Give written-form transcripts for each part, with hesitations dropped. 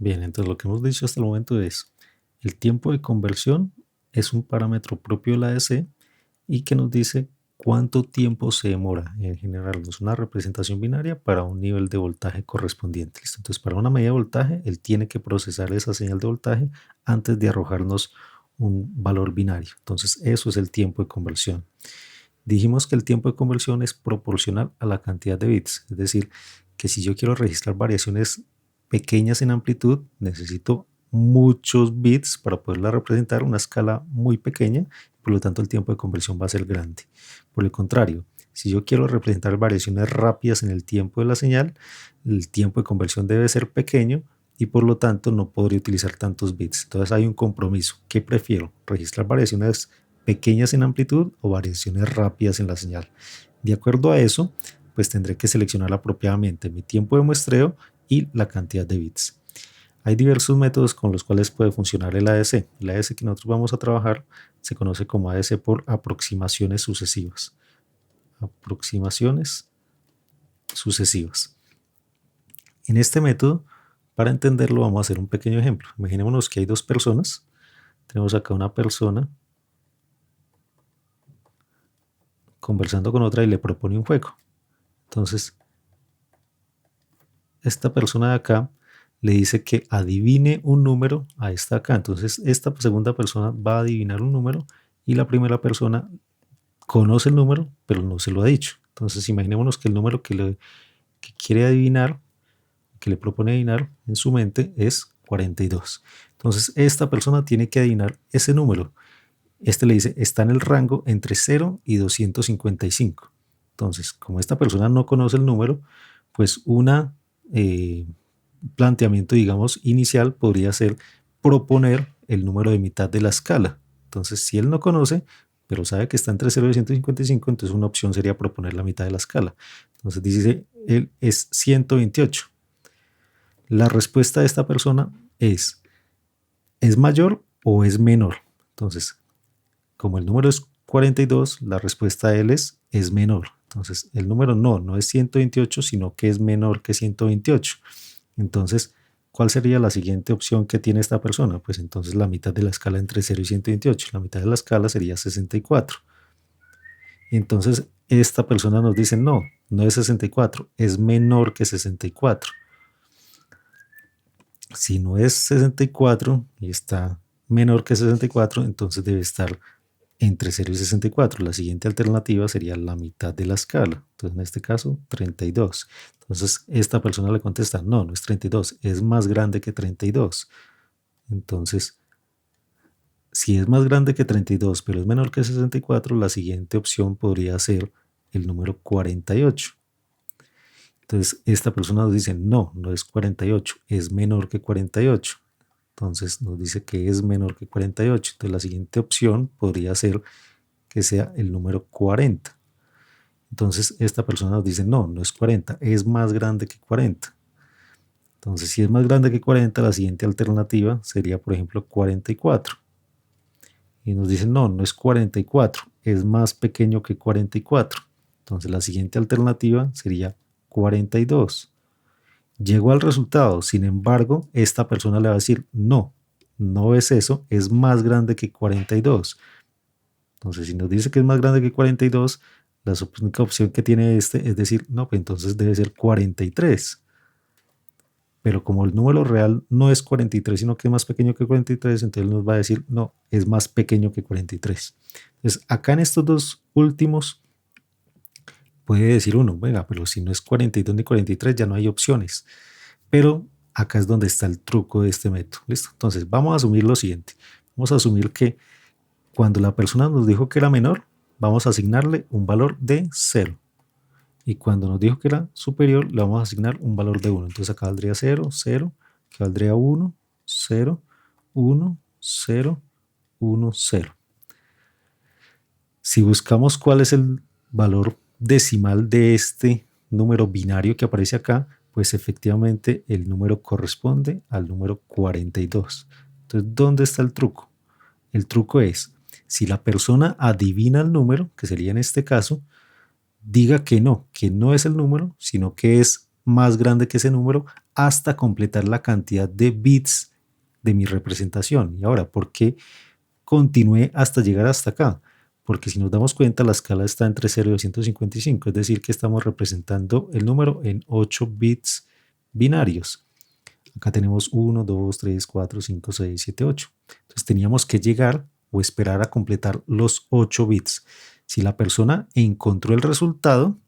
Bien, entonces lo que hemos dicho hasta el momento es, el tiempo de conversión es un parámetro propio de la ADC y que nos dice cuánto tiempo se demora en generarnos una representación binaria para un nivel de voltaje correspondiente. ¿Listo? Entonces, para una medida de voltaje, él tiene que procesar esa señal de voltaje antes de arrojarnos un valor binario. Entonces, eso es el tiempo de conversión. Dijimos que el tiempo de conversión es proporcional a la cantidad de bits, es decir, que si yo quiero registrar variaciones pequeñas en amplitud, necesito muchos bits para poderla representar, una escala muy pequeña, por lo tanto el tiempo de conversión va a ser grande. Por el contrario, si yo quiero representar variaciones rápidas en el tiempo de la señal, el tiempo de conversión debe ser pequeño y por lo tanto no podría utilizar tantos bits. Entonces hay un compromiso. ¿Qué prefiero? ¿Registrar variaciones pequeñas en amplitud o variaciones rápidas en la señal? De acuerdo a eso, pues tendré que seleccionar apropiadamente mi tiempo de muestreo y la cantidad de bits. Hay diversos métodos con los cuales puede funcionar el ADC. El ADC que nosotros vamos a trabajar se conoce como ADC por aproximaciones sucesivas. Aproximaciones sucesivas. En este método, para entenderlo, vamos a hacer un pequeño ejemplo. Imaginémonos que hay dos personas. Tenemos acá una persona conversando con otra y le propone un juego. Entonces, esta persona de acá le dice que adivine un número a esta acá. Entonces, esta segunda persona va a adivinar un número y la primera persona conoce el número, pero no se lo ha dicho. Entonces, imaginémonos que el número que quiere adivinar, que le propone adivinar en su mente es 42. Entonces, esta persona tiene que adivinar ese número. Este le dice, está en el rango entre 0 y 255. Entonces, como esta persona no conoce el número, pues una planteamiento, digamos, inicial podría ser proponer el número de mitad de la escala. Entonces, si él no conoce, pero sabe que está entre 0 y 155, entonces una opción sería proponer la mitad de la escala. Entonces dice, él es 128. La respuesta de esta persona ¿es mayor o es menor? Entonces, como el número es 42, la respuesta de él es menor. Entonces, el número no es 128, sino que es menor que 128. Entonces, ¿cuál sería la siguiente opción que tiene esta persona? Pues entonces la mitad de la escala entre 0 y 128. La mitad de la escala sería 64. Entonces, esta persona nos dice, no es 64, es menor que 64. Si no es 64 y está menor que 64, entonces debe estar entre 0 y 64. La siguiente alternativa sería la mitad de la escala. Entonces, en este caso, 32. Entonces, esta persona le contesta, no es 32, es más grande que 32. Entonces, si es más grande que 32, pero es menor que 64, la siguiente opción podría ser el número 48. Entonces, esta persona nos dice, no es 48, es menor que 48. Entonces, nos dice que es menor que 48. Entonces, la siguiente opción podría ser que sea el número 40. Entonces, esta persona nos dice, no es 40, es más grande que 40. Entonces, si es más grande que 40, la siguiente alternativa sería, por ejemplo, 44. Y nos dicen, no es 44, es más pequeño que 44. Entonces, la siguiente alternativa sería 42. Llegó al resultado, sin embargo, esta persona le va a decir, no es eso, es más grande que 42. Entonces, si nos dice que es más grande que 42, la única opción que tiene es decir, pues entonces debe ser 43. Pero como el número real no es 43, sino que es más pequeño que 43, entonces nos va a decir, no, es más pequeño que 43. Entonces, acá en estos dos últimos, puede decir uno, venga, pero si no es 42 ni 43, ya no hay opciones. Pero acá es donde está el truco de este método. ¿Listo? Entonces, vamos a asumir lo siguiente. Vamos a asumir que cuando la persona nos dijo que era menor, vamos a asignarle un valor de 0. Y cuando nos dijo que era superior, le vamos a asignar un valor de 1. Entonces acá valdría 0, 0, que valdría 1, 0, 1, 0, 1, 0. Si buscamos cuál es el valor decimal de este número binario que aparece acá, pues efectivamente el número corresponde al número 42. Entonces, ¿dónde está el truco? El truco es, si la persona adivina el número, que sería en este caso, diga que no es el número, sino que es más grande que ese número hasta completar la cantidad de bits de mi representación. Y ahora, ¿por qué continúe hasta llegar hasta acá? Porque si nos damos cuenta, la escala está entre 0 y 255, es decir, que estamos representando el número en 8 bits binarios. Acá tenemos 1, 2, 3, 4, 5, 6, 7, 8. Entonces teníamos que llegar o esperar a completar los 8 bits. Si la persona encontró el resultado,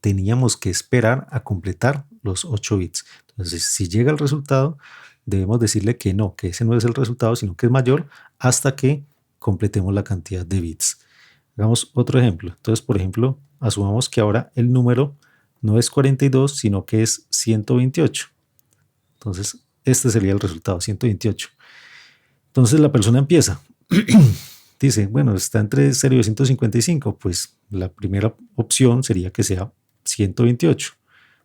teníamos que esperar a completar los 8 bits. Entonces, si llega el resultado, debemos decirle que no, que ese no es el resultado, sino que es mayor hasta que completemos la cantidad de bits. Hagamos otro ejemplo. Entonces, por ejemplo, asumamos que ahora el número no es 42, sino que es 128. Entonces, este sería el resultado, 128. Entonces, la persona empieza. Dice, bueno, está entre 0 y 155. Pues la primera opción sería que sea 128.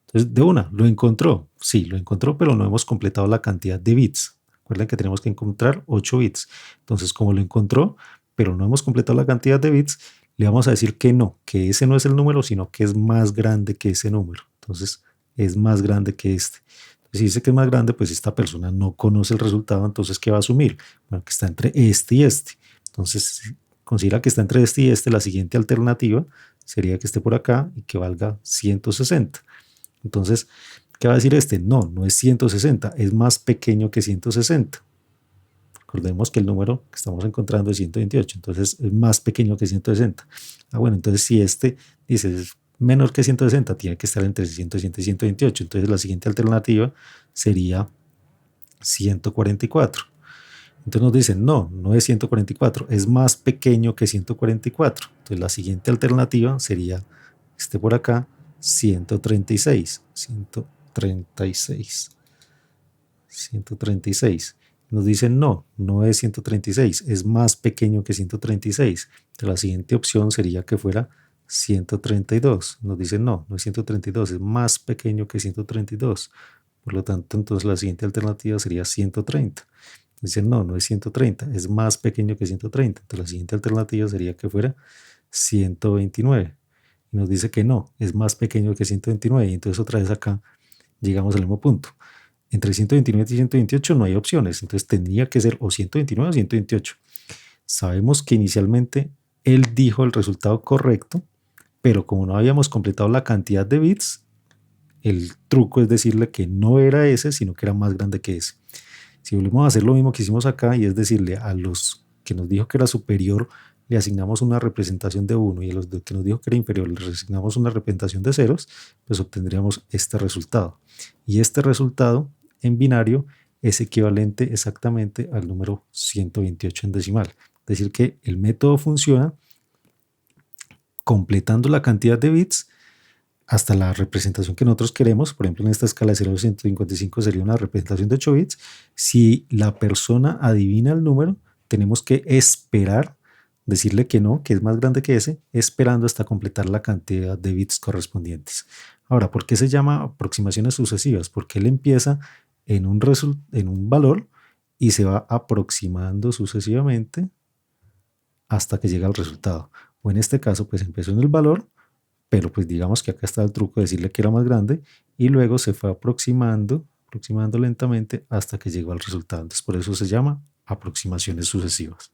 Entonces, de una, lo encontró. Sí, lo encontró, pero no hemos completado la cantidad de bits. Recuerden que tenemos que encontrar 8 bits. Entonces, como lo encontró, pero no hemos completado la cantidad de bits, le vamos a decir que no, que ese no es el número, sino que es más grande que ese número. Entonces, es más grande que este. Si dice que es más grande, pues esta persona no conoce el resultado, entonces ¿qué va a asumir? Bueno, que está entre este y este. Entonces, si considera que está entre este y este, la siguiente alternativa sería que esté por acá y que valga 160. Entonces, ¿qué va a decir este? No, no es 160, es más pequeño que 160. Recordemos que el número que estamos encontrando es 128, entonces es más pequeño que 160. Bueno, entonces si este dice es menor que 160, tiene que estar entre 160 y 128. Entonces la siguiente alternativa sería 144. Entonces nos dicen, no, no es 144, es más pequeño que 144. Entonces la siguiente alternativa sería, este por acá, 136. 136. 136. Nos dicen, no, no es 136, es más pequeño que 136. Entonces la siguiente opción sería que fuera 132. Nos dicen, no, no es 132, es más pequeño que 132. Por lo tanto, entonces la siguiente alternativa sería 130. Dicen, no, no es 130, es más pequeño que 130. Entonces la siguiente alternativa sería que fuera 129. Y nos dice que no, es más pequeño que 129. Y entonces otra vez acá llegamos al mismo punto. Entre 129 y 128 no hay opciones, entonces tendría que ser o 129 o 128. Sabemos que inicialmente él dijo el resultado correcto, pero como no habíamos completado la cantidad de bits, el truco es decirle que no era ese, sino que era más grande que ese. Si volvemos a hacer lo mismo que hicimos acá, y es decirle a los que nos dijo que era superior, le asignamos una representación de 1 y a los que nos dijo que era inferior le asignamos una representación de ceros, pues obtendríamos este resultado. Y este resultado en binario es equivalente exactamente al número 128 en decimal. Es decir, que el método funciona completando la cantidad de bits hasta la representación que nosotros queremos. Por ejemplo, en esta escala de 0 a 155 sería una representación de 8 bits. Si la persona adivina el número, tenemos que esperar, decirle que no, que es más grande que ese, esperando hasta completar la cantidad de bits correspondientes. Ahora, ¿por qué se llama aproximaciones sucesivas? Porque él empieza en un valor y se va aproximando sucesivamente hasta que llega al resultado. O en este caso, pues empezó en el valor, pero pues digamos que acá está el truco de decirle que era más grande y luego se fue aproximando lentamente hasta que llegó al resultado. Entonces por eso se llama aproximaciones sucesivas.